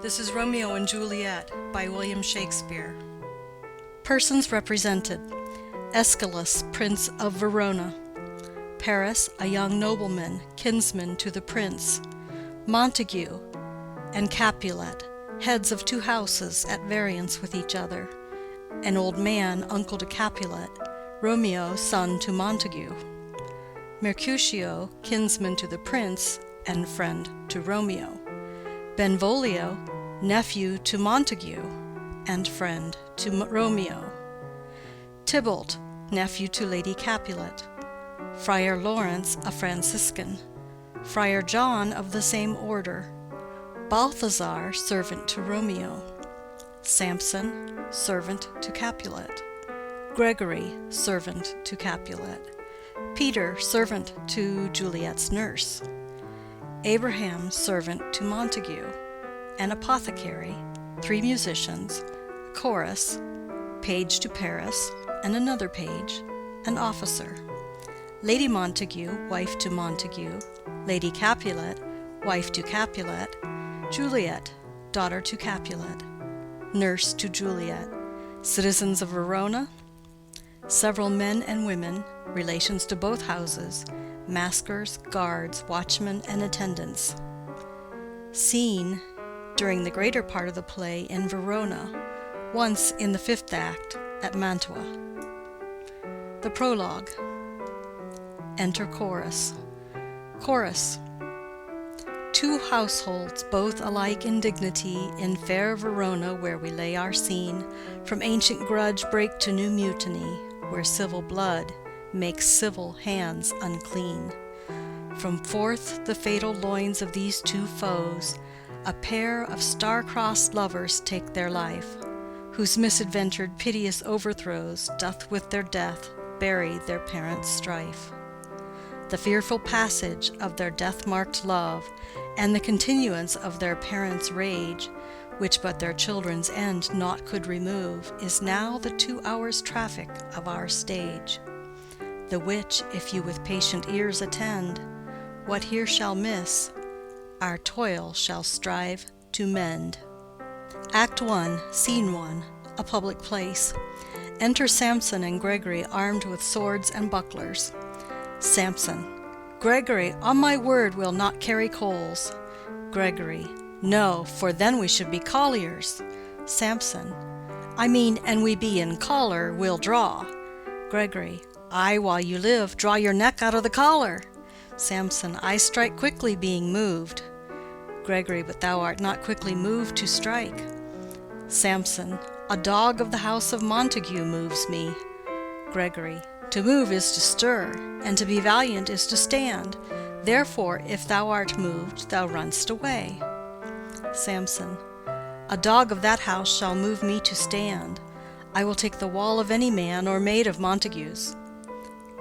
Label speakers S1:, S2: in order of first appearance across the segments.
S1: This is Romeo and Juliet by William Shakespeare. Persons represented: Aeschylus, Prince of Verona; Paris, a young nobleman, kinsman to the prince; Montague and Capulet, heads of two houses at variance with each other; an old man, uncle to Capulet; Romeo, son to Montague; Mercutio, kinsman to the prince and friend to Romeo; Benvolio, nephew to Montague and friend to Romeo; Tybalt, nephew to Lady Capulet; Friar Lawrence, a Franciscan; Friar John of the same order; Balthazar, servant to Romeo; Samson, servant to Capulet; Gregory, servant to Capulet; Peter, servant to Juliet's nurse; Abraham, servant to Montague; an apothecary, three musicians, a chorus, page to Paris, and another page, an officer; Lady Montague, wife to Montague; Lady Capulet, wife to Capulet; Juliet, daughter to Capulet; nurse to Juliet; citizens of Verona; several men and women, relations to both houses; maskers, guards, watchmen, and attendants. Scene, during the greater part of the play, in Verona, once in the fifth act at Mantua. The prologue. Enter chorus. Chorus. Two households, both alike in dignity, in fair Verona, where we lay our scene, from ancient grudge break to new mutiny, where civil blood makes civil hands unclean. From forth the fatal loins of these two foes, a pair of star-crossed lovers take their life, whose misadventured piteous overthrows doth with their death bury their parents' strife. The fearful passage of their death-marked love, and the continuance of their parents' rage, which but their children's end naught could remove, is now the 2 hours' traffic of our stage, the which, if you with patient ears attend, what here shall miss, our toil shall strive to mend. Act 1, Scene 1, a public place. Enter Samson and Gregory, armed with swords and bucklers. Samson: Gregory, on my word, we'll not carry coals. Gregory: No, for then we should be colliers. Samson: I mean, an we be in collar, we'll draw. Gregory: Aye, while you live, draw your neck out of the collar. Samson: I strike quickly, being moved. Gregory: But thou art not quickly moved to strike. Samson: A dog of the house of Montague moves me. Gregory: To move is to stir, and to be valiant is to stand. Therefore, if thou art moved, thou run'st away. Samson: A dog of that house shall move me to stand. I will take the wall of any man or maid of Montague's.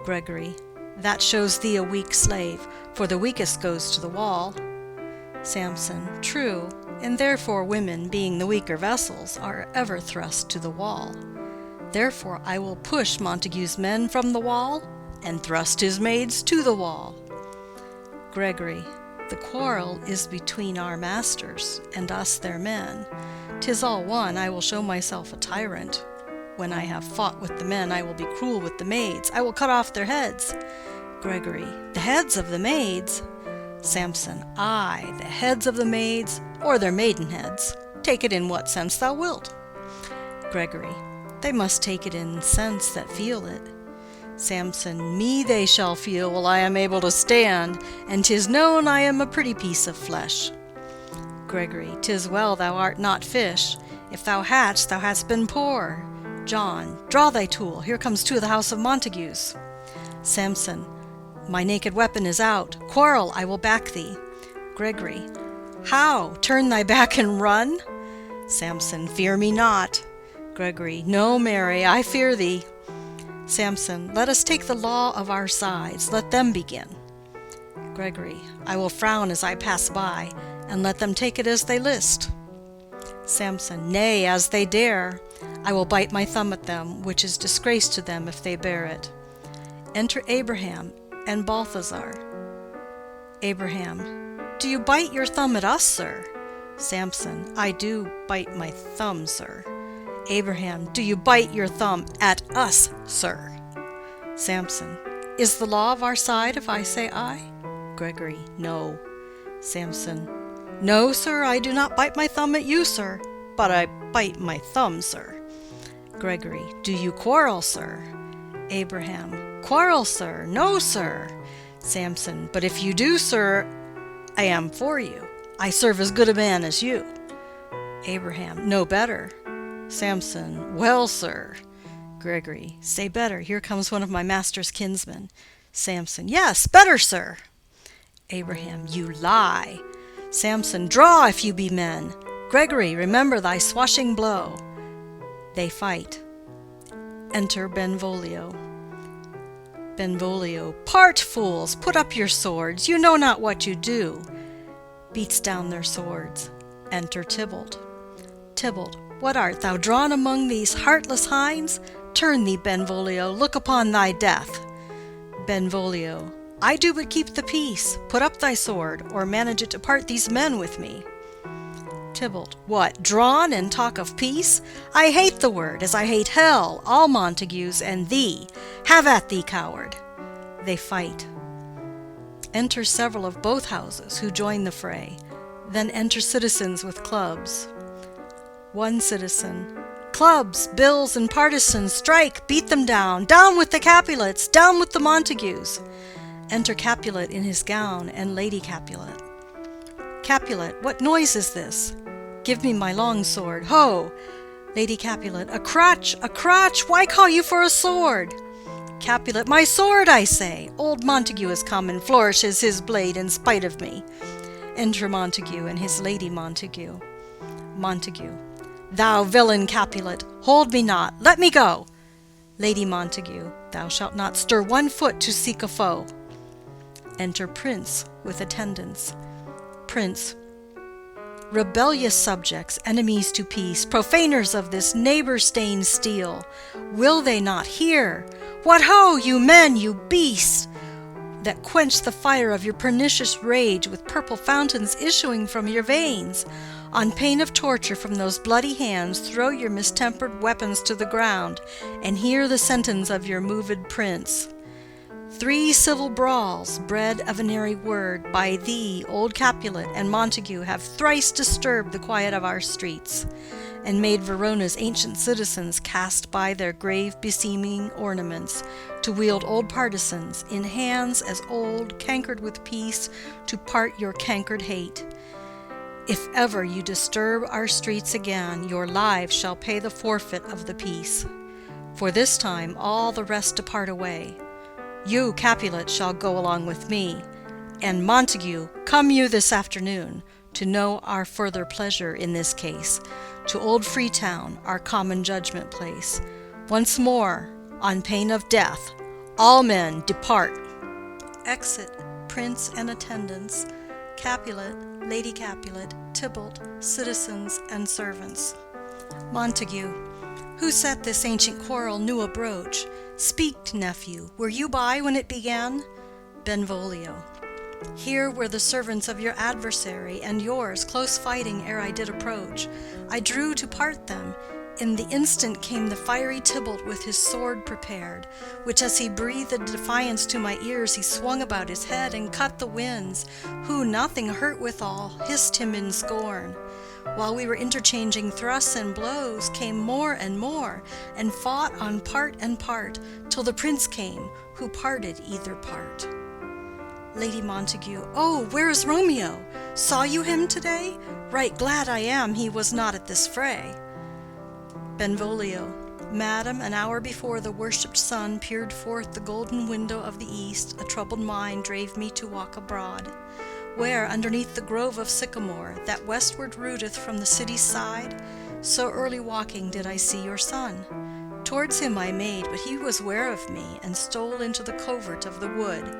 S1: Gregory: That shows thee a weak slave, for the weakest goes to the wall. Samson: True, and therefore women, being the weaker vessels, are ever thrust to the wall. Therefore I will push Montague's men from the wall, and thrust his maids to the wall. Gregory: The quarrel is between our masters, and us their men. 'Tis all one, I will show myself a tyrant. When I have fought with the men, I will be cruel with the maids. I will cut off their heads. Gregory: The heads of the maids? Samson: Aye, the heads of the maids, or their maidenheads. Take it in what sense thou wilt. Gregory: They must take it in sense that feel it. Samson: Me they shall feel while I am able to stand, and 'tis known I am a pretty piece of flesh. Gregory: 'Tis well thou art not fish. If thou hadst, thou hadst been poor. John: Draw thy tool, here comes two of the house of Montagues. Samson: My naked weapon is out. Quarrel, I will back thee. Gregory: How? Turn thy back and run? Samson: Fear me not. Gregory: No, marry, I fear thee. Samson: Let us take the law of our sides. Let them begin. Gregory: I will frown as I pass by, and let them take it as they list. Samson: Nay, as they dare. I will bite my thumb at them, which is disgrace to them if they bear it. Enter Abraham and Balthazar. Abraham: Do you bite your thumb at us, sir? Samson, I do bite my thumb, sir. Abraham, do you bite your thumb at us, sir? Samson, is the law of our side if I say aye? Gregory, no. Samson, no, sir, I do not bite my thumb at you, sir, but I bite my thumb, sir. Gregory, do you quarrel, sir? Abraham, quarrel, sir? No, sir. Samson, but if you do, sir, I am for you. I serve as good a man as you. Abraham, no better. Samson, well, sir. Gregory, say better. Here comes one of my master's kinsmen. Samson, yes, better, sir. Abraham, you lie. Samson, draw if you be men. Gregory, remember thy swashing blow. They fight. Enter Benvolio. Benvolio, part, fools, put up your swords, you know not what you do. Beats down their swords. Enter Tybalt. Tybalt, what art thou drawn among these heartless hinds? Turn thee, Benvolio, look upon thy death. Benvolio, I do but keep the peace. Put up thy sword, or manage it to part these men with me. Tybalt, what, drawn and talk of peace? I hate the word, as I hate hell, all Montagues, and thee. Have at thee, coward. They fight. Enter several of both houses, who join the fray. Then enter citizens with clubs. One citizen, clubs, bills, and partisans, strike, beat them down with the Capulets, down with the Montagues. Enter Capulet in his gown, and Lady Capulet. Capulet, what noise is this? Give me my long sword, ho! Lady Capulet, a crotch, why call you for a sword? Capulet, my sword, I say. Old Montague has come and flourishes his blade in spite of me. Enter Montague and his Lady Montague. Montague, thou villain Capulet, hold me not, let me go. Lady Montague, thou shalt not stir 1 foot to seek a foe. Enter Prince with attendants. Prince, rebellious subjects, enemies to peace, profaners of this neighbor-stained steel, will they not hear? What ho, you men, you beasts, that quench the fire of your pernicious rage with purple fountains issuing from your veins? On pain of torture from those bloody hands, throw your mistempered weapons to the ground, and hear the sentence of your moved prince. 3 civil brawls, bred of an airy word, by thee, old Capulet, and Montague have thrice disturbed the quiet of our streets, and made Verona's ancient citizens cast by their grave beseeming ornaments, to wield old partisans, in hands as old, cankered with peace, to part your cankered hate. If ever you disturb our streets again, your lives shall pay the forfeit of the peace. For this time all the rest depart away. You, Capulet, shall go along with me, and Montague, come you this afternoon, to know our further pleasure in this case, to old Freetown, our common judgment place. Once more, on pain of death, all men depart. Exit Prince and attendants, Capulet, Lady Capulet, Tybalt, citizens, and servants. Montague, who set this ancient quarrel new abroach? Speak, nephew, were you by when it began? Benvolio, here were the servants of your adversary and yours, close fighting ere I did approach. I drew to part them. In the instant came the fiery Tybalt with his sword prepared, which as he breathed defiance to my ears, he swung about his head and cut the winds, who, nothing hurt withal, hissed him in scorn. While we were interchanging thrusts and blows, came more, and fought on part and part, till the prince came, who parted either part. Lady Montague, oh, where is Romeo? Saw you him today? Right glad I am he was not at this fray. Benvolio, Madam, an hour before the worshipped sun peered forth the golden window of the east, a troubled mind drave me to walk abroad, where, underneath the grove of sycamore, that westward rooteth from the city's side, so early walking did I see your son. Towards him I made, but he was ware of me, and stole into the covert of the wood.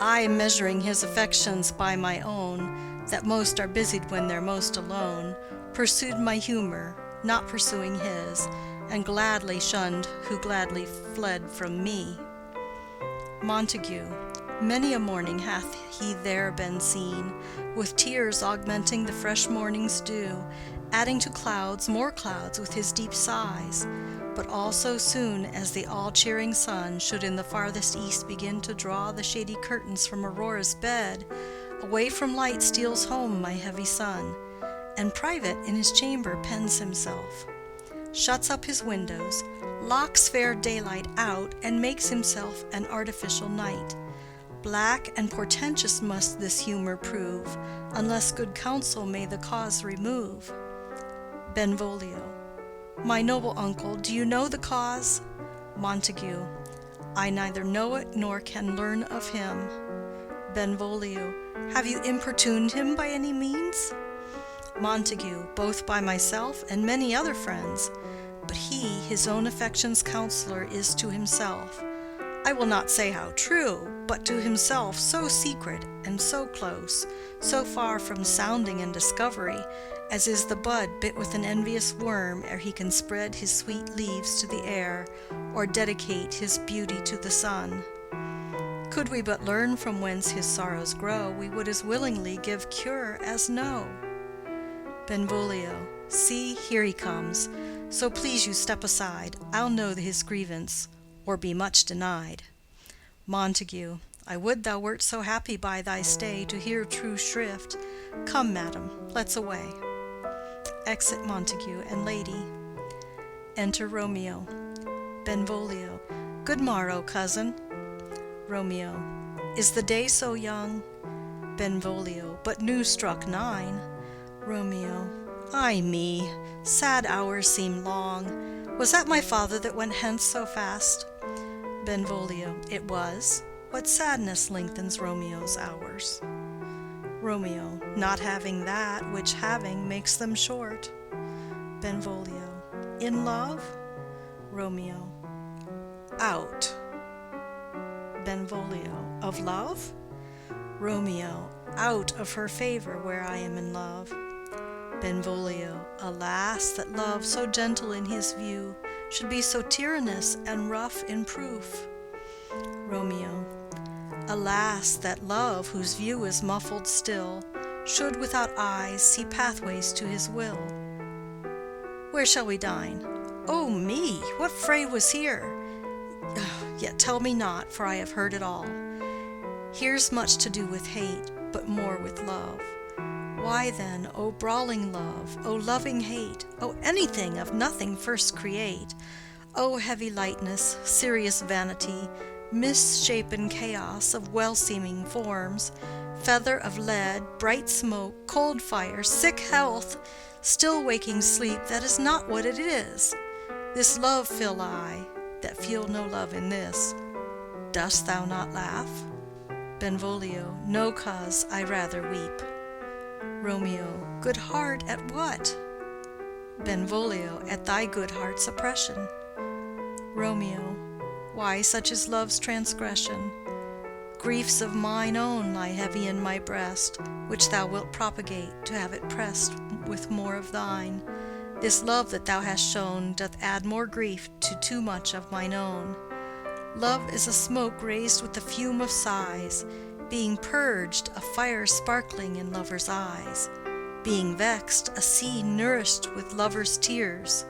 S1: I, measuring his affections by my own, that most are busied when they're most alone, pursued my humor, not pursuing his, and gladly shunned who gladly fled from me. Montague, Many a morning hath he there been seen, with tears augmenting the fresh morning's dew, adding to clouds more clouds with his deep sighs. But all so soon as the all-cheering sun should in the farthest east begin to draw the shady curtains from Aurora's bed, away from light steals home my heavy son, and private in his chamber pens himself, shuts up his windows, locks fair daylight out, and makes himself an artificial night. Black and portentous must this humour prove, unless good counsel may the cause remove. Benvolio. My noble uncle, do you know the cause? Montague. I neither know it nor can learn of him. Benvolio. Have you importuned him by any means? Montague. Both by myself and many other friends. But he, his own affection's counsellor, is to himself, I will not say how true, but to himself so secret and so close, so far from sounding and discovery, as is the bud bit with an envious worm ere he can spread his sweet leaves to the air, or dedicate his beauty to the sun. Could we but learn from whence his sorrows grow, we would as willingly give cure as know. Benvolio. See, here he comes. So please you step aside, I'll know his grievance, or be much denied. Montague. I would thou wert so happy by thy stay to hear true shrift. Come, madam, let's away. Exit Montague and lady. Enter Romeo. Benvolio. Good morrow, cousin. Romeo. Is the day so young? Benvolio. But new struck 9. Romeo. Ay me, sad hours seem long. Was that my father that went hence so fast? Benvolio. It was. What sadness lengthens Romeo's hours? Romeo. Not having that which having makes them short. Benvolio. In love? Romeo. Out. Benvolio. Of love? Romeo. Out of her favor where I am in love. Benvolio. Alas, that love, so gentle in his view, should be so tyrannous and rough in proof. Romeo. Alas, that love, whose view is muffled still, should without eyes see pathways to his will. Where shall we dine? Oh me, what fray was here? Yet tell me not, for I have heard it all. Here's much to do with hate, but more with love. Why then, O brawling love, O loving hate, O anything of nothing first create, O heavy lightness, serious vanity, misshapen chaos of well-seeming forms, feather of lead, bright smoke, cold fire, sick health, still waking sleep that is not what it is. This love feel I, that feel no love in this. Dost thou not laugh? Benvolio. No, cause I rather weep. Romeo. Good heart at what? Benvolio. At thy good heart's oppression. Romeo. Why, such is love's transgression. Griefs of mine own lie heavy in my breast, which thou wilt propagate, to have it pressed with more of thine. This love that thou hast shown doth add more grief to too much of mine own. Love is a smoke raised with the fume of sighs, being purged, a fire sparkling in lovers' eyes, being vexed, a sea nourished with lovers' tears.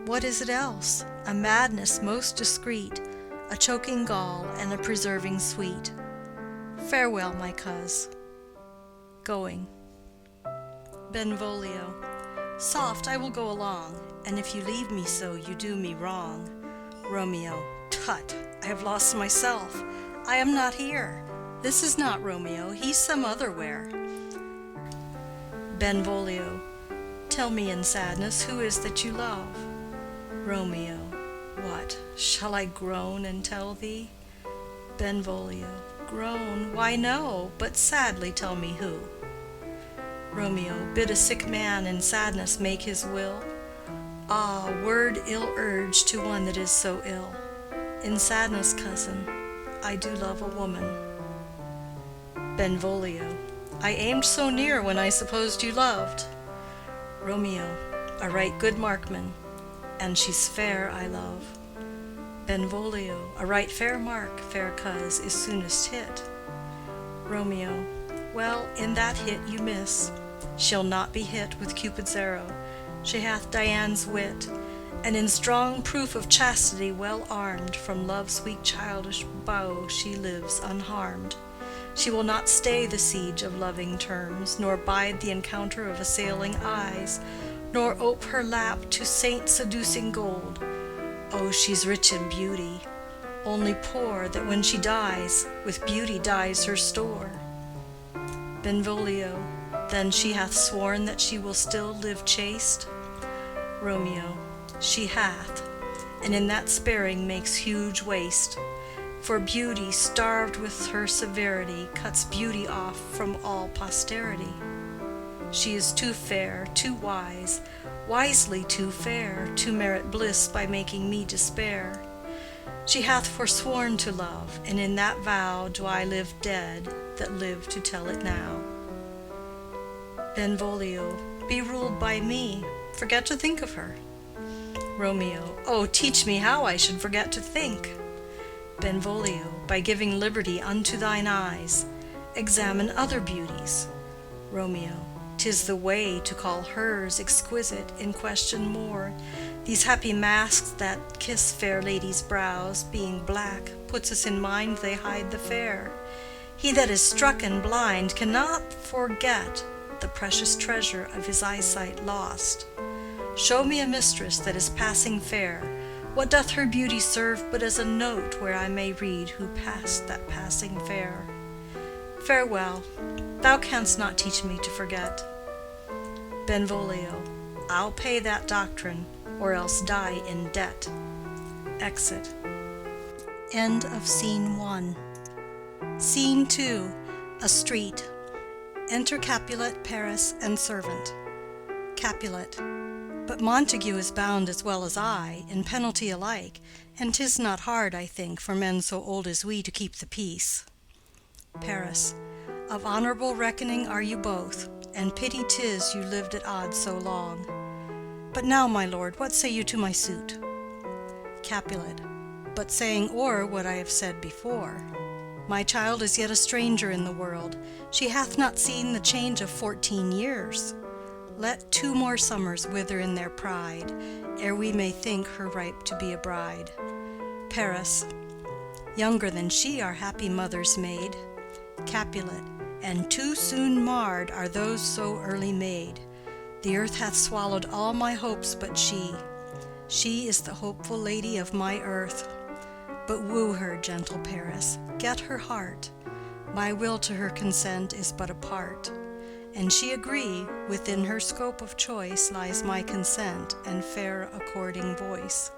S1: What is it else? A madness most discreet, a choking gall and a preserving sweet. Farewell, my coz. Going. Benvolio. Soft, I will go along, and if you leave me so, you do me wrong. Romeo. Tut, I have lost myself. I am not here. This is not Romeo, he's some other where. Benvolio. Tell me in sadness, who is that you love? Romeo. What, shall I groan and tell thee? Benvolio. Groan? Why no, but sadly tell me who. Romeo. Bid a sick man in sadness make his will. Ah, word ill urged to one that is so ill. In sadness, cousin, I do love a woman. Benvolio. I aimed so near when I supposed you loved. Romeo. A right good markman, and she's fair I love. Benvolio, a right fair mark, fair coz, is soonest hit. Romeo, well, in that hit you miss. She'll not be hit with Cupid's arrow. She hath Dian's wit, and in strong proof of chastity well armed, from love's weak childish bow she lives unharmed. She will not stay the siege of loving terms, nor bide the encounter of assailing eyes, nor ope her lap to saint-seducing gold. Oh, she's rich in beauty, only poor that when she dies, with beauty dies her store. Benvolio, then she hath sworn that she will still live chaste? Romeo, she hath, and in that sparing makes huge waste. For beauty, starved with her severity, cuts beauty off from all posterity. She is too fair, too wise, wisely too fair, to merit bliss by making me despair. She hath forsworn to love, and in that vow do I live dead that live to tell it now. Benvolio, be ruled by me, forget to think of her. Romeo, oh, teach me how I should forget to think. Benvolio, by giving liberty unto thine eyes, examine other beauties. Romeo, 'tis the way to call hers exquisite in question more. These happy masks that kiss fair ladies' brows, being black, puts us in mind they hide the fair. He that is struck and blind cannot forget the precious treasure of his eyesight lost. Show me a mistress that is passing fair. What doth her beauty serve but as a note where I may read who passed that passing fair? Farewell, thou canst not teach me to forget. Benvolio, I'll pay that doctrine, or else die in debt. Exit. End of Scene 1. Scene 2. A street. Enter Capulet, Paris, and servant. Capulet. But Montague is bound as well as I, in penalty alike, and 'tis not hard, I think, for men so old as we to keep the peace. Paris. Of honorable reckoning are you both, and pity 'tis you lived at odds so long. But now, my lord, what say you to my suit? Capulet. But saying o'er what I have said before, my child is yet a stranger in the world. She hath not seen the change of 14 years. Let 2 more summers wither in their pride, ere we may think her ripe to be a bride. Paris. Younger than she our happy mothers made. Capulet. And too soon marred are those so early made. The earth hath swallowed all my hopes but she. She is the hopeful lady of my earth. But woo her, gentle Paris, get her heart. My will to her consent is but a part. And she agree, within her scope of choice lies my consent and fair according voice.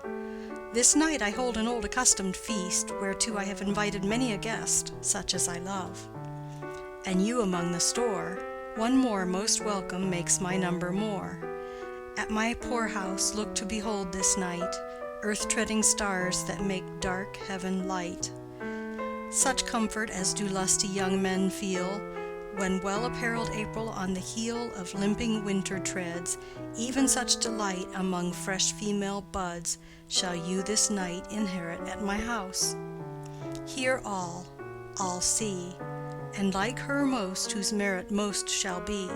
S1: This night I hold an old accustomed feast, whereto I have invited many a guest, such as I love. And you among the store, one more most welcome makes my number more. At my poor house look to behold this night, earth-treading stars that make dark heaven light. Such comfort as do lusty young men feel, when well-apparelled April on the heel of limping winter treads, even such delight among fresh female buds shall you this night inherit at my house. Hear all see, and like her most whose merit most shall be,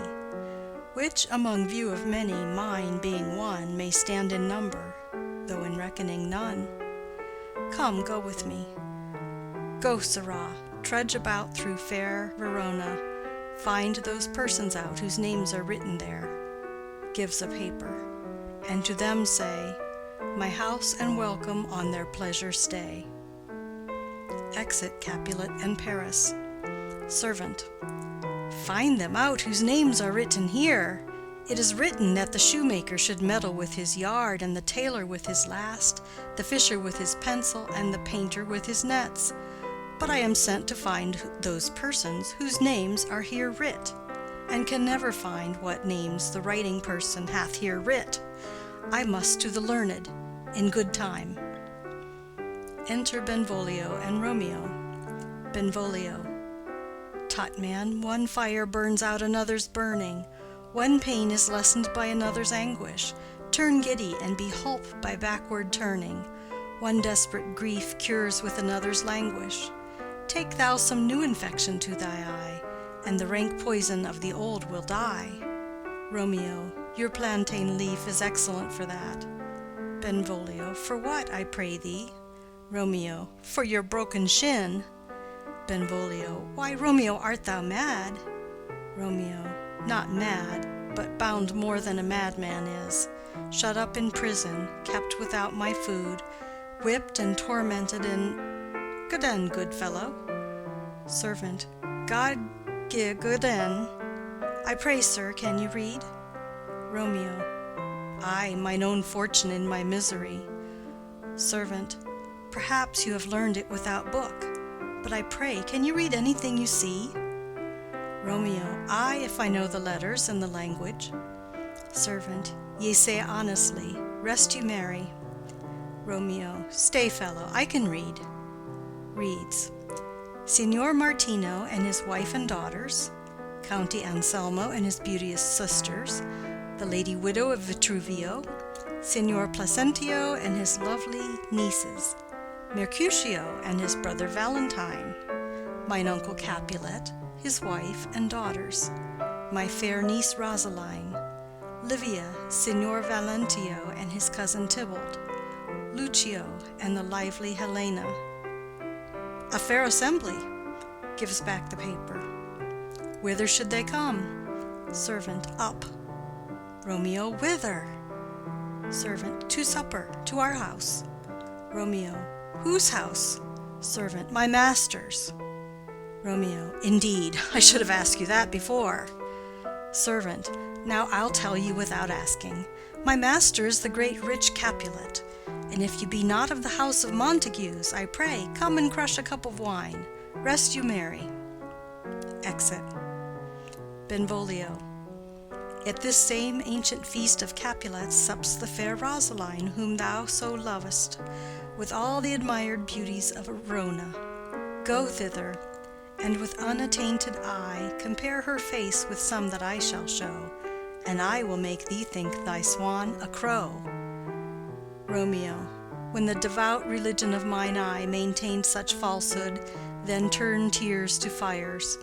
S1: which among view of many, mine being one, may stand in number, though in reckoning none. Come, go with me. Go, sirrah, trudge about through fair Verona, find those persons out whose names are written there, gives a paper, and to them say, my house and welcome on their pleasure stay. Exit Capulet and Paris. Servant. Find them out whose names are written here. It is written that the shoemaker should meddle with his yard, and the tailor with his last, the fisher with his pencil, and the painter with his nets. But I am sent to find those persons whose names are here writ, and can never find what names the writing person hath here writ. I must to the learned, in good time. Enter Benvolio and Romeo. Benvolio. Tut, man, one fire burns out another's burning, one pain is lessened by another's anguish. Turn giddy, and be holp by backward turning. One desperate grief cures with another's languish. Take thou some new infection to thy eye, and the rank poison of the old will die. Romeo, your plantain leaf is excellent for that. Benvolio, for what, I pray thee? Romeo, for your broken shin. Benvolio, why, Romeo, art thou mad? Romeo, not mad, but bound more than a madman is, shut up in prison, kept without my food, whipped and tormented good end, good fellow. Servant, God gie good end. I pray, sir, can you read? Romeo, I, mine own fortune in my misery. Servant, perhaps you have learned it without book, but I pray, can you read anything you see? Romeo, I, if I know the letters and the language. Servant, ye say honestly, rest you merry. Romeo, stay, fellow, I can read. Reads, Signor Martino and his wife and daughters, County Anselmo and his beauteous sisters, the lady widow of Vitruvio, Signor Placentio and his lovely nieces, Mercutio and his brother Valentine, mine uncle Capulet, his wife and daughters, my fair niece Rosaline, Livia, Signor Valentio and his cousin Tybalt, Lucio and the lively Helena. A fair assembly. Gives back the paper. Whither should they come? Servant, up. Romeo, whither? Servant, to supper, to our house. Romeo, whose house? Servant, my master's. Romeo, indeed, I should have asked you that before. Servant, now I'll tell you without asking. My master is the great rich Capulet, and if you be not of the house of Montagues, I pray, come and crush a cup of wine. Rest you merry. Exit. Benvolio. At this same ancient feast of Capulets sups the fair Rosaline, whom thou so lovest, with all the admired beauties of Verona. Go thither, and with unattainted eye compare her face with some that I shall show, and I will make thee think thy swan a crow. Romeo, when the devout religion of mine eye maintained such falsehood, then turned tears to fires,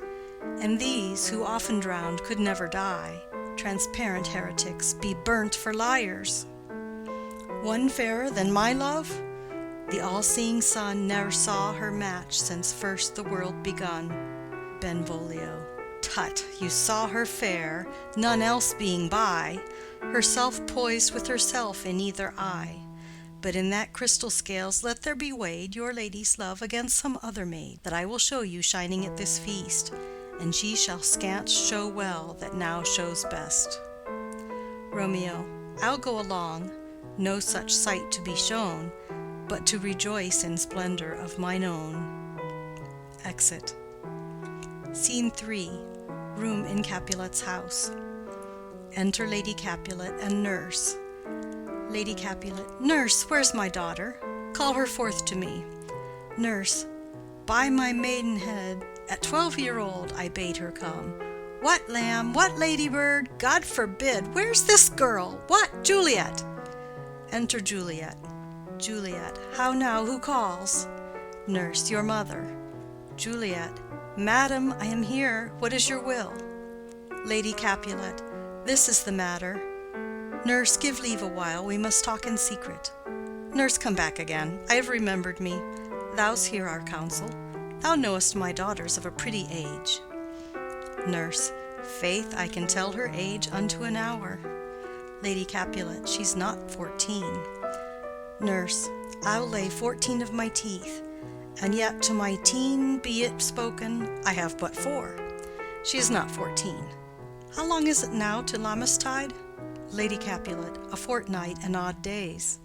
S1: and these, who often drowned, could never die, transparent heretics, be burnt for liars. One fairer than my love? The all-seeing sun ne'er saw her match since first the world begun. Benvolio. Tut, you saw her fair, none else being by, herself poised with herself in either eye. But in that crystal scales let there be weighed your lady's love against some other maid, that I will show you shining at this feast, and she shall scant show well that now shows best. Romeo, I'll go along, no such sight to be shown, but to rejoice in splendor of mine own. Exit. Scene 3. Room in Capulet's house. Enter Lady Capulet and nurse. Lady Capulet. Nurse, where's my daughter? Call her forth to me. Nurse. By my maidenhead, at 12-year-old I bade her come. What, lamb? What, ladybird? God forbid! Where's this girl? What, Juliet? Enter Juliet. Juliet. How now, who calls? Nurse. Your mother. Juliet. Madam, I am here. What is your will? Lady Capulet. This is the matter. Nurse, give leave a while, we must talk in secret. Nurse, come back again. I have remembered me. Thou's hear our counsel. Thou knowest my daughter's of a pretty age. Nurse. Faith, I can tell her age unto an hour. Lady Capulet. She's not 14. Nurse. I'll lay 14 of my teeth, and yet to my teen be it spoken, I have but 4. She is not 14. How long is it now to Lammastide? Lady Capulet. A fortnight and odd days.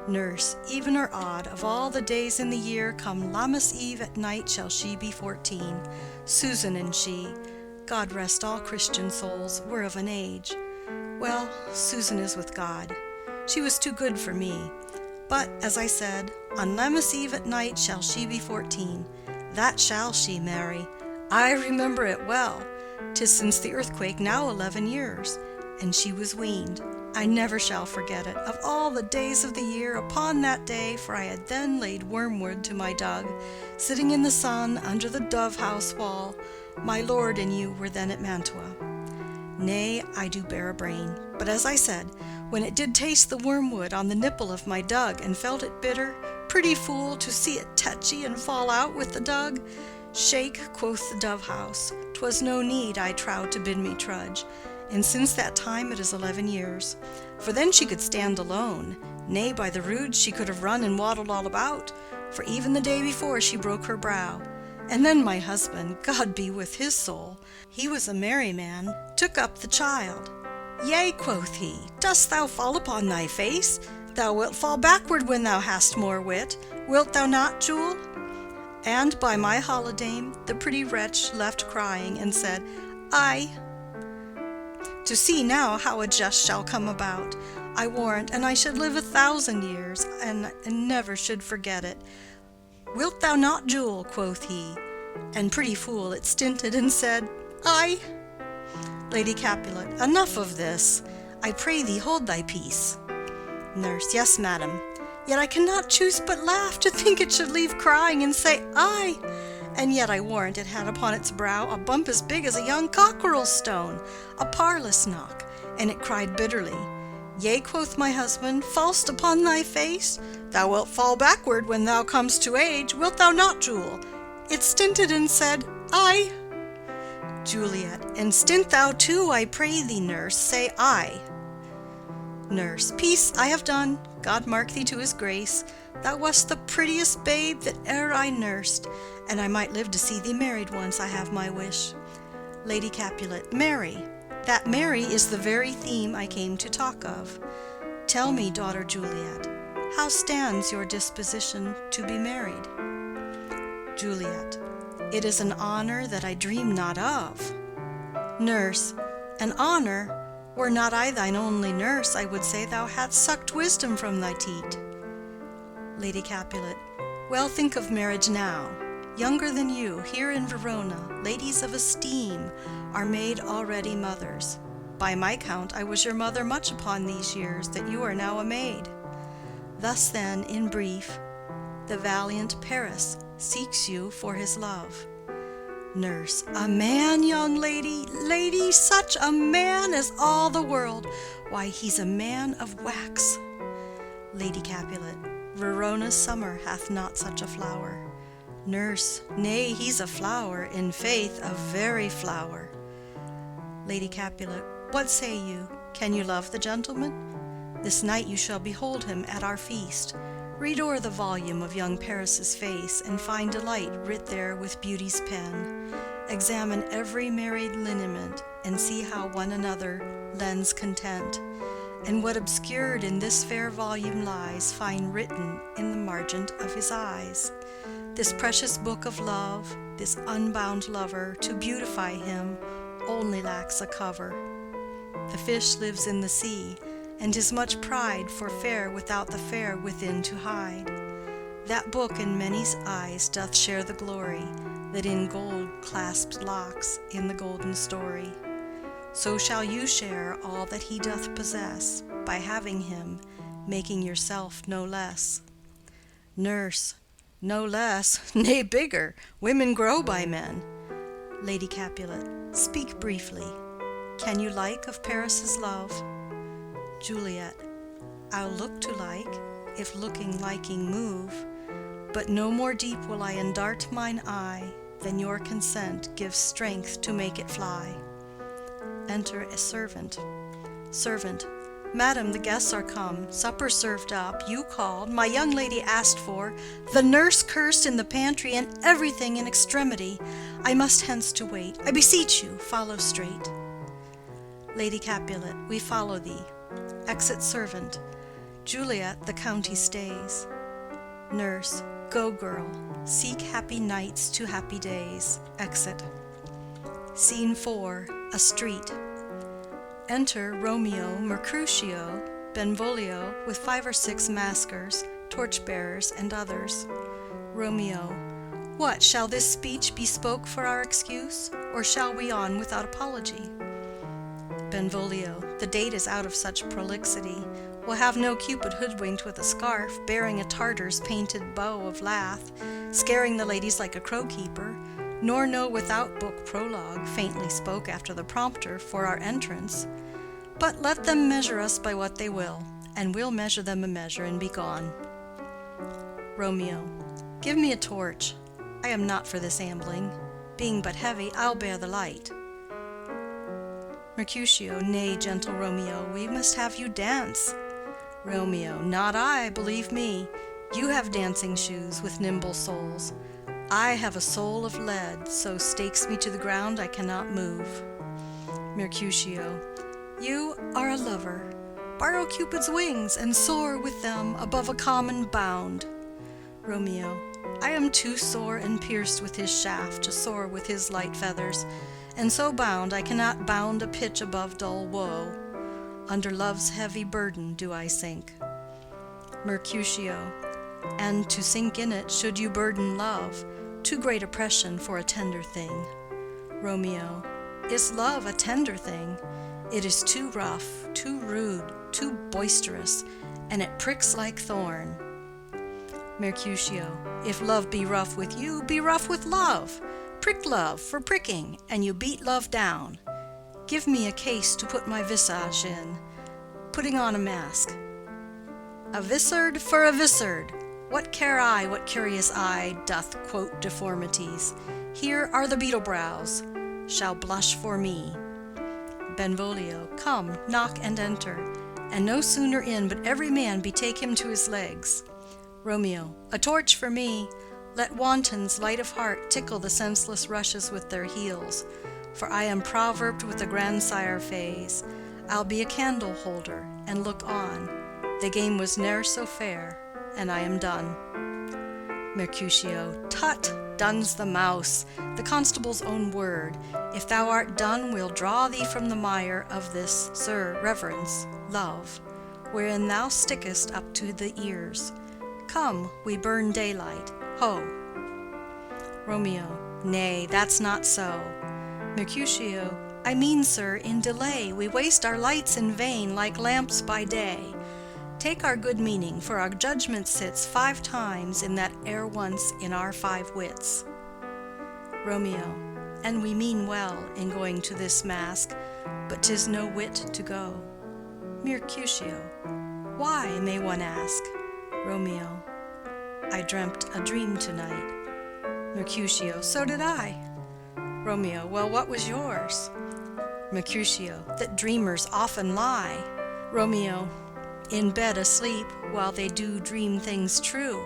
S1: Nurse. Even or odd, of all the days in the year, come Lammas Eve at night shall she be 14. Susan and she, God rest all Christian souls, were of an age. Well, Susan is with God. She was too good for me. But, as I said, on Lammas Eve at night shall she be 14. That shall she, Mary. I remember it well. 'Tis since the earthquake now 11 years, and she was weaned. I never shall forget it. Of all the days of the year, upon that day, for I had then laid wormwood to my dug, sitting in the sun under the dove-house wall, my lord and you were then at Mantua. Nay, I do bear a brain. But as I said, when it did taste the wormwood on the nipple of my dug, and felt it bitter, pretty fool, to see it tetchy and fall out with the dug. Shake, quoth the dove-house, 'twas no need, I trow, to bid me trudge. And since that time it is 11 years. For then she could stand alone. Nay, by the rood she could have run and waddled all about, for even the day before she broke her brow. And then my husband, God be with his soul, he was a merry man, took up the child. Yea, quoth he, dost thou fall upon thy face? Thou wilt fall backward when thou hast more wit. Wilt thou not, Jewel? And by my holidame, the pretty wretch left crying, and said, Aye. To see now how a jest shall come about, I warrant, and I should live 1,000 years, and never should forget it. Wilt thou not, Jewel? Quoth he. And pretty fool it stinted, and said, Aye. Lady Capulet. Enough of this. I pray thee hold thy peace. Nurse. Yes, madam. Yet I cannot choose but laugh to think it should leave crying and say, Aye. And yet I warrant it had upon its brow a bump as big as a young cockerel's stone, a parlous knock, and it cried bitterly. Yea, quoth my husband, fall'st upon thy face? Thou wilt fall backward when thou comest to age. Wilt thou not, Jewel? It stinted and said, Aye. Juliet. And stint thou too, I pray thee, nurse, say aye. Nurse. Peace, I have done. God mark thee to his grace. Thou wast the prettiest babe that e'er I nursed, and I might live to see thee married once, I have my wish. Lady Capulet. Mary. That Mary is the very theme I came to talk of. Tell me, daughter Juliet, how stands your disposition to be married? Juliet. It is an honor that I dream not of. Nurse. An honor? Were not I thine only nurse, I would say thou hadst sucked wisdom from thy teat. Lady Capulet. Well, think of marriage now. Younger than you, here in Verona, ladies of esteem are made already mothers. By my count, I was your mother much upon these years that you are now a maid. Thus then, in brief, the valiant Paris seeks you for his love. Nurse. A man, young lady, lady, such a man as all the world. Why, he's a man of wax. Lady Capulet. Verona's summer hath not such a flower. Nurse. Nay, he's a flower, in faith, a very flower. Lady Capulet. What say you? Can you love the gentleman? This night you shall behold him at our feast. Read o'er the volume of young Paris's face, and find delight writ there with beauty's pen. Examine every married lineament, and see how one another lends content. And what obscured in this fair volume lies, find written in the margent of his eyes. This precious book of love, this unbound lover, to beautify him, only lacks a cover. The fish lives in the sea, and 'tis much pride for fair without the fair within to hide. That book in many's eyes doth share the glory that in gold clasped locks in the golden story. So shall you share all that he doth possess, by having him, making yourself no less. Nurse. No less, nay bigger. Women grow by men. Lady Capulet. Speak briefly. Can you like of Paris's love? Juliet. I'll look to like, if looking liking move, but no more deep will I endart mine eye than your consent gives strength to make it fly. Enter a servant. Servant. Madam, the guests are come, supper served up, you called, my young lady asked for, the nurse cursed in the pantry, and everything in extremity. I must hence to wait. I beseech you, follow straight. Lady Capulet. We follow thee. Exit servant. Juliet, the county stays. Nurse. Go, girl, seek happy nights to happy days. Exit. Scene 4. A street. Enter Romeo, Mercutio, Benvolio, with 5 or 6 maskers, torch-bearers, and others. Romeo. What, shall this speech be spoke for our excuse, or shall we on without apology? Benvolio, the date is out of such prolixity. We'll have no Cupid hoodwinked with a scarf, bearing a Tartar's painted bow of lath, scaring the ladies like a crow-keeper, nor no without-book prologue, faintly spoke after the prompter, for our entrance. But let them measure us by what they will, and we'll measure them a measure and be gone. Romeo, give me a torch. I am not for this ambling. Being but heavy, I'll bear the light. Mercutio, nay, gentle Romeo, we must have you dance. Romeo, not I, believe me. You have dancing shoes with nimble soles. I have a soul of lead, so stakes me to the ground I cannot move. Mercutio, you are a lover. Borrow Cupid's wings and soar with them above a common bound. Romeo, I am too sore and pierced with his shaft to soar with his light feathers, and so bound I cannot bound a pitch above dull woe. Under love's heavy burden do I sink. Mercutio, and to sink in it should you burden love, too great oppression for a tender thing. Romeo, is love a tender thing? It is too rough, too rude, too boisterous, and it pricks like thorn. Mercutio, if love be rough with you, be rough with love. Prick love for pricking, and you beat love down. Give me a case to put my visage in, putting on a mask. A vizard for a vizard. What care I what curious eye doth quote deformities? Here are the beetle brows, shall blush for me. Benvolio, come, knock and enter, and no sooner in but every man betake him to his legs. Romeo, a torch for me. Let wantons light of heart tickle the senseless rushes with their heels, for I am proverbed with the grandsire phase. I'll be a candle holder, and look on. The game was ne'er so fair, and I am done. Mercutio, tut, done's the mouse, the constable's own word. If thou art done, we'll draw thee from the mire of this, sir, reverence, love, wherein thou stickest up to the ears. Come, we burn daylight. Ho! Romeo, nay, that's not so. Mercutio, I mean, sir, in delay we waste our lights in vain like lamps by day. Take our good meaning, for our judgment sits 5 times in that ere once in our 5 wits. Romeo, and we mean well in going to this mask, but 'tis no wit to go. Mercutio, why, may one ask? Romeo, I dreamt a dream tonight. Mercutio, so did I. Romeo, well, what was yours? Mercutio, that dreamers often lie. Romeo, in bed asleep, while they do dream things true.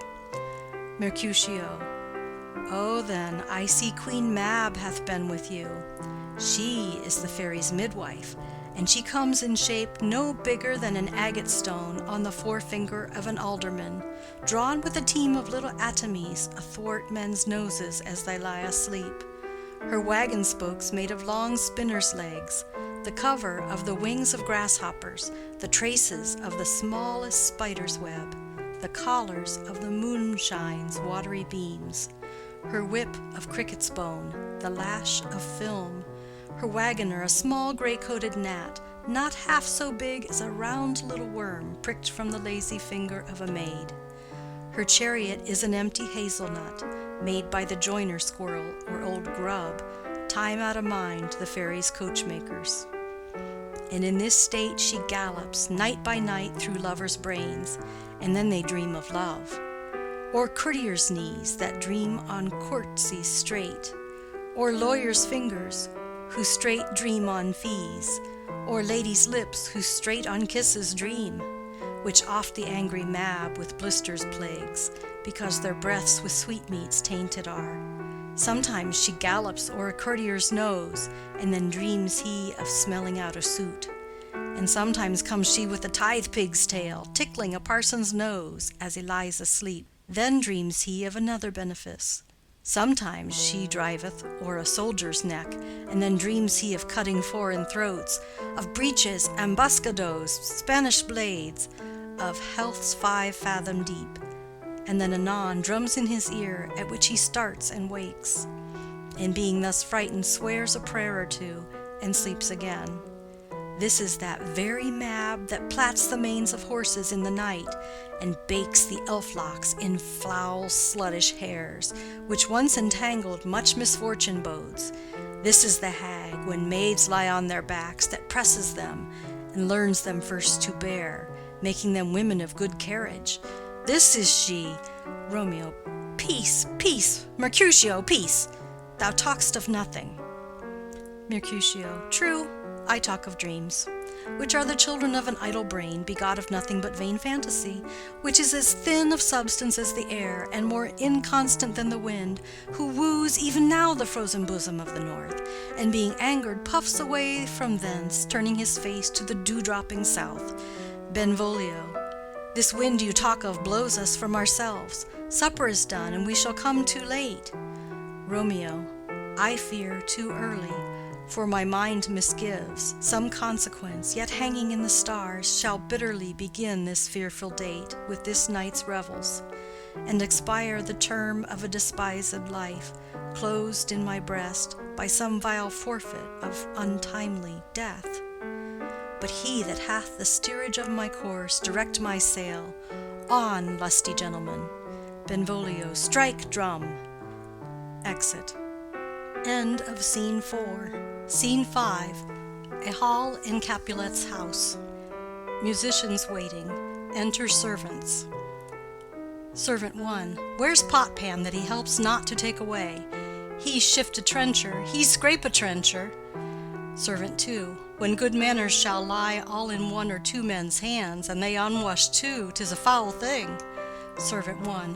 S1: Mercutio, oh, then I see Queen Mab hath been with you. She is the fairy's midwife, and she comes in shape no bigger than an agate stone on the forefinger of an alderman, drawn with a team of little atomies athwart men's noses as they lie asleep. Her wagon spokes made of long spinner's legs, the cover of the wings of grasshoppers, the traces of the smallest spider's web, the collars of the moonshine's watery beams, her whip of cricket's bone, the lash of film, her wagoner a small gray-coated gnat, not half so big as a round little worm pricked from the lazy finger of a maid. Her chariot is an empty hazelnut, made by the joiner squirrel or old grub, time out of mind the fairies' coachmakers. And in this state she gallops night by night through lovers' brains, and then they dream of love. Or courtiers' knees that dream on courtesies straight, or lawyers' fingers who straight dream on fees, or ladies' lips who straight on kisses dream, which oft the angry Mab with blisters plagues, because their breaths with sweetmeats tainted are. Sometimes she gallops o'er a courtier's nose, and then dreams he of smelling out a suit. And sometimes comes she with a tithe-pig's tail, tickling a parson's nose as he lies asleep. Then dreams he of another benefice. Sometimes she driveth o'er a soldier's neck, and then dreams he of cutting foreign throats, of breeches, ambuscados, Spanish blades, of health's 5 fathom deep, and then anon drums in his ear, at which he starts and wakes, and being thus frightened swears a prayer or two, and sleeps again. This is that very Mab that plats the manes of horses in the night, and bakes the elf-locks in foul sluttish hairs, which once entangled much misfortune bodes. This is the hag, when maids lie on their backs, that presses them, and learns them first to bear, making them women of good carriage. This is she. Romeo, peace, peace. Mercutio, peace. Thou talk'st of nothing. Mercutio, true, I talk of dreams, which are the children of an idle brain, begot of nothing but vain fantasy, which is as thin of substance as the air, and more inconstant than the wind, who woos even now the frozen bosom of the north, and being angered puffs away from thence, turning his face to the dew-dropping south. Benvolio, this wind you talk of blows us from ourselves. Supper is done, and we shall come too late. Romeo, I fear too early, for my mind misgives some consequence, yet hanging in the stars, shall bitterly begin this fearful date with this night's revels, and expire the term of a despised life, closed in my breast by some vile forfeit of untimely death. But he that hath the steerage of my course, direct my sail. On, lusty gentlemen. Benvolio, strike drum. Exit. End of Scene 4. Scene 5. A hall in Capulet's house. Musicians waiting. Enter servants. Servant 1. Where's Potpan that he helps not to take away? He shift a trencher, he scrape a trencher. Servant 2. When good manners shall lie all in 1 or 2 men's hands, and they unwashed too, 'tis a foul thing. Servant 1.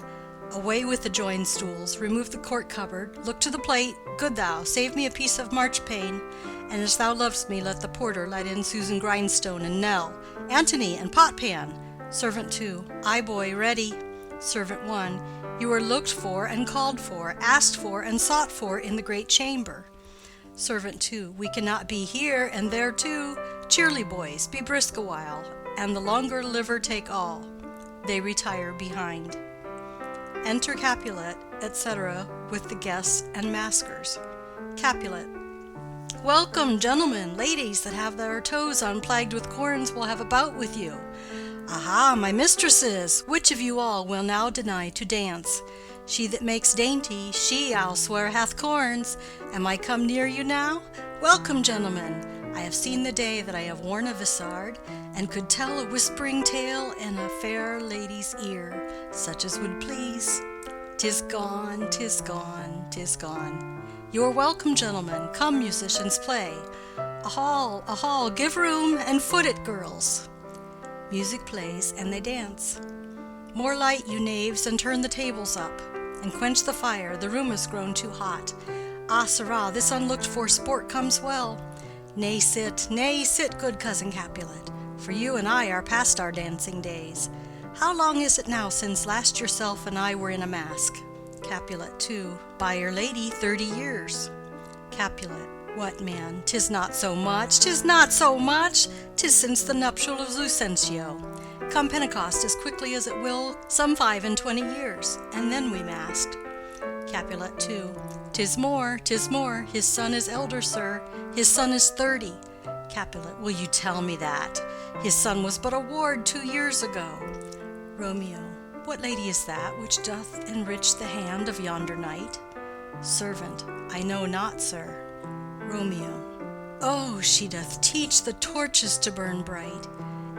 S1: Away with the joined stools, remove the court cupboard, look to the plate, good thou, save me a piece of marchpane, and as thou lovest me, let the porter let in Susan Grindstone and Nell, Antony and Potpan. Servant 2. Aye, boy, ready. Servant 1. You are looked for and called for, asked for and sought for in the great chamber. Servant 2. We cannot be here and there too. Cheerly, boys, be brisk a while, and the longer liver take all. They retire behind. Enter Capulet, etc., with the guests and maskers. Capulet. Welcome, gentlemen, ladies that have their toes unplagued with corns will have a bout with you. Aha, my mistresses, which of you all will now deny to dance? She that makes dainty, she, I'll swear, hath corns. Am I come near you now? Welcome, gentlemen. I have seen the day that I have worn a vissard, and could tell a whispering tale in a fair lady's ear, such as would please. 'Tis gone, 'tis gone, 'tis gone. You are welcome, gentlemen. Come, musicians, play. A hall, give room, and foot it, girls. Music plays, and they dance. More light, you knaves, and turn the tables up, and quench the fire, the room is grown too hot. Ah, sirrah, this unlooked-for sport comes well. Nay, sit, good cousin Capulet, for you and I are past our dancing days. How long is it now since last yourself and I were in a mask? Capulet 2. By your lady, 30 years. Capulet. What, man, 'tis not so much, 'tis not so much, 'tis since the nuptial of Lucentio. Come Pentecost as quickly as it will, some 25 years, and then we masked. Capulet 2. 'Tis more, his son is elder, sir, his son is 30. Capulet. Will you tell me that? His son was but a ward 2 years ago. Romeo. What lady is that which doth enrich the hand of yonder knight? Servant. I know not, sir. Romeo. Oh, she doth teach the torches to burn bright.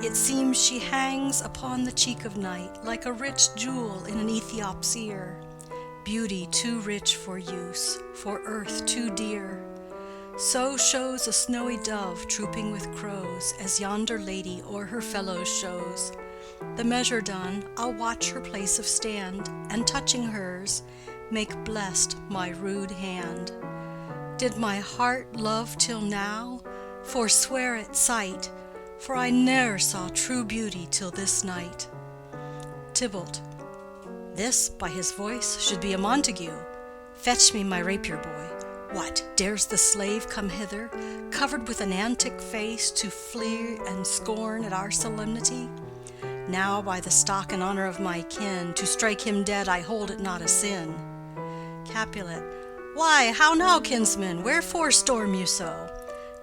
S1: It seems she hangs upon the cheek of night, like a rich jewel in an Ethiop's ear. Beauty too rich for use, for earth too dear. So shows a snowy dove trooping with crows, as yonder lady o'er her fellows shows. The measure done, I'll watch her place of stand, and touching hers, make blessed my rude hand. Did my heart love till now? Forswear at sight, for I ne'er saw true beauty till this night. Tybalt. This, by his voice, should be a Montague. Fetch me my rapier, boy. What, dares the slave come hither, covered with an antic face, to flee and scorn at our solemnity? Now, by the stock and honor of my kin, to strike him dead I hold it not a sin. Capulet. Why, how now, kinsman, wherefore storm you so?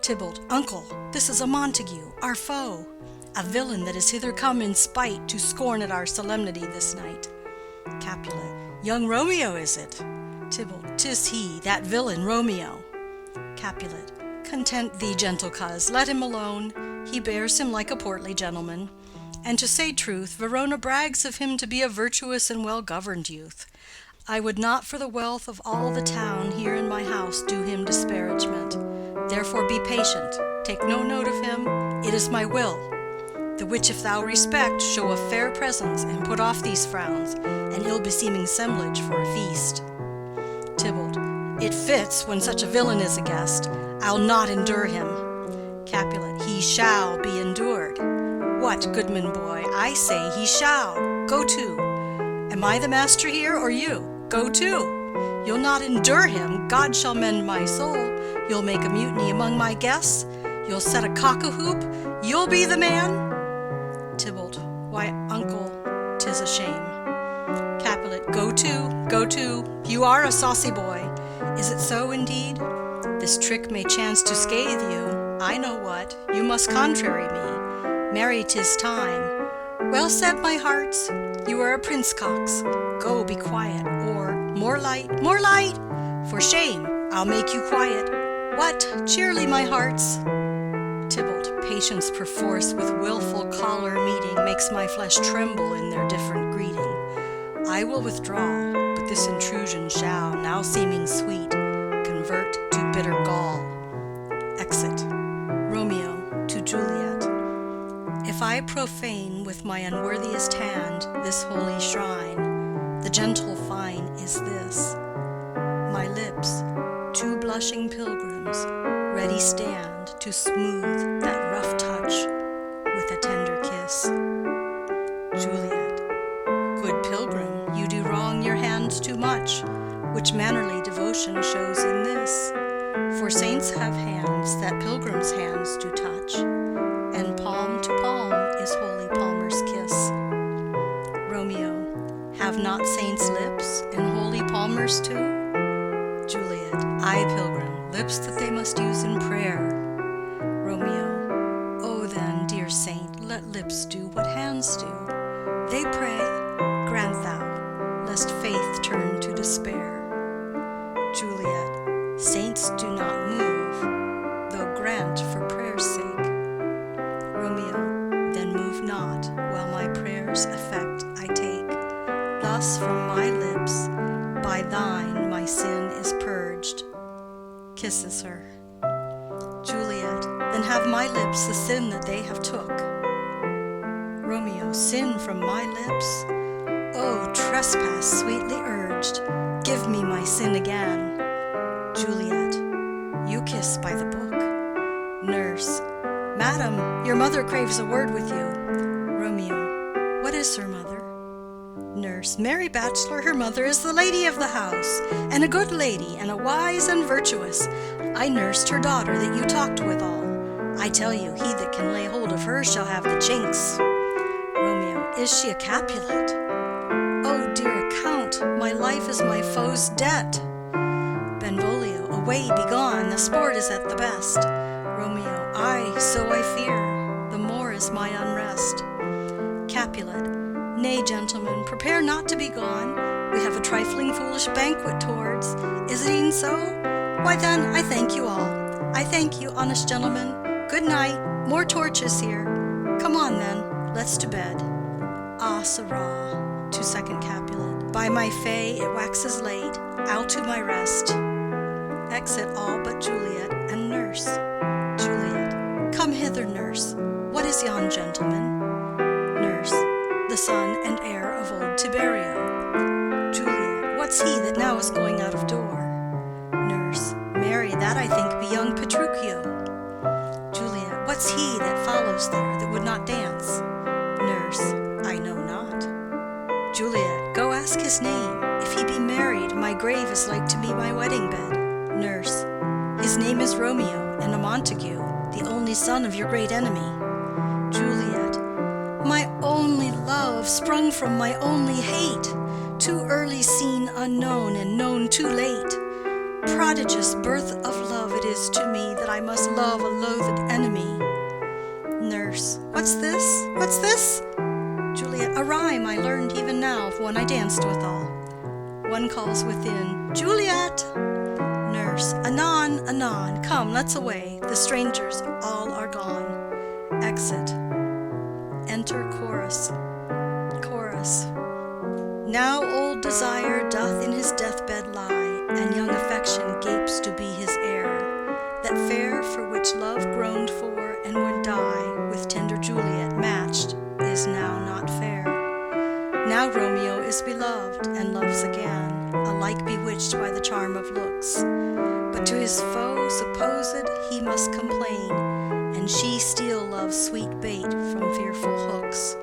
S1: Tybalt, Uncle, this is a Montague, our foe, a villain that is hither come in spite to scorn at our solemnity this night. Capulet, young Romeo is it? Tybalt, 'tis he, that villain Romeo. Capulet, content thee, gentle coz, let him alone. He bears him like a portly gentleman. And to say truth, Verona brags of him to be a virtuous and well-governed youth. I would not for the wealth of all the town here in my house do him disparagement. Therefore be patient, take no note of him, it is my will. The which if thou respect, show a fair presence, and put off these frowns, and ill-beseeming semblage for a feast. Tybalt, it fits when such a villain is a guest. I'll not endure him. Capulet, he shall be endured. What, goodman boy, I say he shall. Go to. Am I the master here, or you? Go to. You'll not endure him, God shall mend my soul. You'll make a mutiny among my guests. You'll set a cock-a-hoop. You'll be the man. Tybalt, why, uncle, 'tis a shame. Capulet, go to, you are a saucy boy. Is it so indeed? This trick may chance to scathe you. I know what, you must contrary me. Marry, 'tis time. Well said, my hearts, you are a prince cox. Go, be quiet, or more light, for shame, I'll make you quiet. What, cheerly, my hearts? Tybalt, patience perforce with wilful choler meeting makes my flesh tremble in their different greeting. I will withdraw, but this intrusion shall, now seeming sweet, convert to bitter gall. Exit. Romeo to Juliet. If I profane with my unworthiest hand this holy shrine, the gentle fine is this: my lips, two blushing pilgrims, ready stand to smooth that rough touch with a tender kiss. Juliet, good pilgrim, you do wrong your hands too much, which mannerly devotion shows in this. For saints have hands that pilgrims' hands do touch, and palm to palm is holy palmer's kiss. Romeo, have not saints lips, and holy palmers too? Juliet, aye, pilgrim, lips that they must use in prayer. Romeo, oh then, dear saint, let lips do what hands do. They pray, grant thou, lest faith turn to despair. Juliet, saints do not move, though grant for prayer's sake. Romeo, then move not, while my prayer's effect I take. Thus from my lips, by thine my sin is purged. Kisses her. Juliet, then have my lips the sin that they have took. Romeo, sin from my lips? Oh, trespass sweetly urged, give me my sin again. Juliet, you kiss by the book. Nurse, Madam, your mother craves a word with you. Romeo, what is her mother? Nurse, Mary Bachelor, her mother is the lady of the house, and a good lady, and a wise and virtuous. I nursed her daughter that you talked withal. I tell you, he that can lay hold of her shall have the chinks. Romeo, is she a Capulet? Oh, dear account, my life is my foe's debt. Benvolio, away, begone, the sport is at the best. Romeo, aye, so I fear, the more is my unrest. Capulet, nay, gentlemen, prepare not to be gone. We have a trifling foolish banquet towards. Is it e'en so? Why then, I thank you all. I thank you, honest gentlemen. Good night, more torches here. Come on then, let's to bed. Ah, sirrah, to second Capulet, by my fay it waxes late, I'll to my rest. Exit all but Juliet and nurse. Juliet, come hither, nurse. What is yon gentleman? Nurse, the son and heir of old Tiberio. Juliet, what's he that now is going out of door? Nurse, marry, that I think be young Petruchio. Juliet, what's he that follows there that would not dance? Nurse, I know not. Juliet, go ask his name. If he be married, my grave is like to be my wedding bed. Nurse, his name is Romeo, and a Montague, the only son of your great enemy. Juliet, my only love, sprung from my only hate, too early seen unknown, and known too late. Prodigious birth of love it is to me that I must love a loathed enemy. Nurse. What's this? What's this? Juliet. A rhyme I learned even now of one I danced withal. One calls within, Juliet! Nurse. Anon, anon. Come, let's away. The strangers all are gone. Exit. Enter chorus. Chorus. Now old desire doth in his deathbed lie, and young affection gapes to be his heir. That fair for which love groaned for and would die, with tender Juliet matched, is now not fair. Now Romeo is beloved, and loves again, alike bewitched by the charm of looks. But to his foe supposed he must complain, and she steal love's sweet bait from fearful hooks.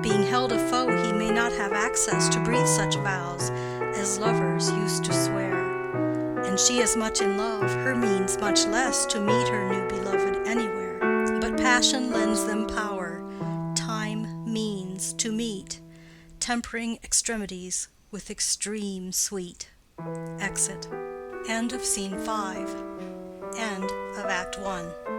S1: Being held a foe, he may not have access to breathe such vows as lovers used to swear. And she is much in love, her means much less to meet her new beloved anywhere. But passion lends them power, time means to meet, tempering extremities with extreme sweet. Exit. End of Scene 5. End of Act 1.